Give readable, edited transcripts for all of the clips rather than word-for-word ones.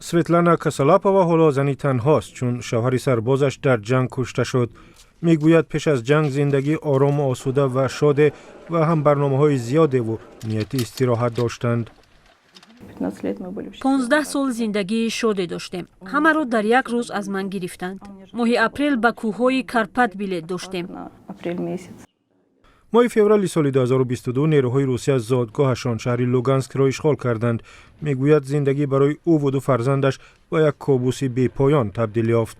سویتلانا کاسالاپووا حالا زنی تنهاست چون شوهر سربازش در جنگ کشته شد. میگوید پیش از جنگ زندگی آرام و آسوده و شاده و هم برنامه‌های زیاده و نیتی استراحت داشتند. 15 سال زندگی شاده داشتیم. همه رو در یک روز از من گرفتند. ماه اپریل به کوههای کارپات بلیط داشتیم. ماه فوریه سال 2022 نیروهای روسیه از زادگاهشان شهر لوگانسک را اشغال کردند. میگوید زندگی برای او و دو فرزندش با یک کابوس بی پایان تبدیل یافت.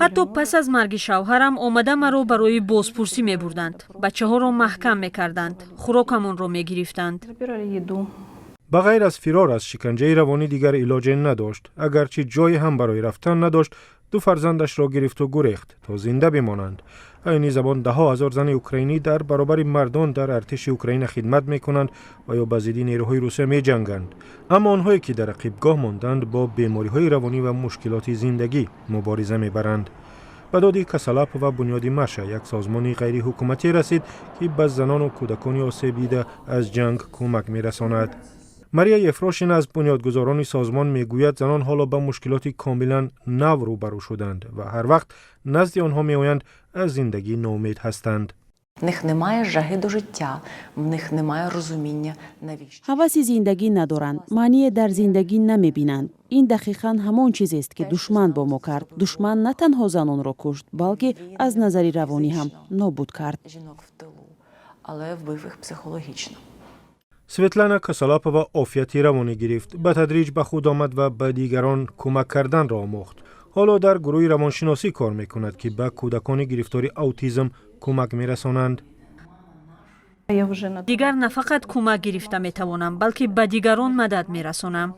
حتی پس از مرگ شوهرم آمده مرا برای بازپرسی می بردند. بچه ها را محکم می کردند. خوراکمان را می گرفتند. بغیر از فرار از شکنجه روانی دیگر علاج نداشت. اگرچه جای هم برای رفتن نداشت، دو فرزندش را گرفت و گریخت تا زنده بمانند. این زمان ده ها هزار زن اوکراینی در برابر مردان در ارتش اوکراین خدمت میکنند و یا به ضد نیروهای روسیه می جنگند. اما آنهایی که در عقبگاه ماندند با بیماری های روانی و مشکلات زندگی مبارزه میبرند. به داد کاسالاپووا بنیاد مرشه، یک سازمان غیر حکومتی رسید که به زنان و کودکان آسیب دیده از جنگ کمک میرساند. ماریا یفروشین از بنیادگذاران سازمان میگوید زنان حالا به مشکلات کاملا نو روبرو شدند و هر وقت نزد آنها میآیند از زندگی ناامید هستند. В них немає жаги до життя, в них немає розуміння навіщо. ҳаваси зиндагӣ надоранд, маъние дар зиндагӣ намебинанд. ин дақиқан ҳамон чизест ки душман бо мо кард. Душман на танҳо занонро кушт, балки аз назари равонӣ ҳам нобуд кард. Жінок в тилу, але вбив їх психологічно. سویتلانا کاسالاپووا عافیتی روانی گرفت. به تدریج به خود آمد و به دیگران کمک کردن را آموخت. حالا در گروه روانشناسی کار میکند که به کودکان گرفتار اوتیسم کمک میرسانند. دیگر نه فقط کمک گرفته می توانم بلکه به دیگران مدد می رسانم.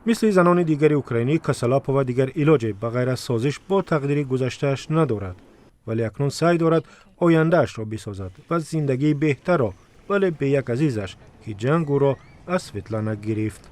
مثل زنان دیگر اوکراینی، کاسالاپووا دیگر علاج بغیر از سازش با تقدیر گذشته‌اش ندارد، ولی اکنون سعی دارد آینده‌اش را بسازد و زندگی بهتر را، ولی به یک عزیزش که جنگ او را از سویتلانا گرفت.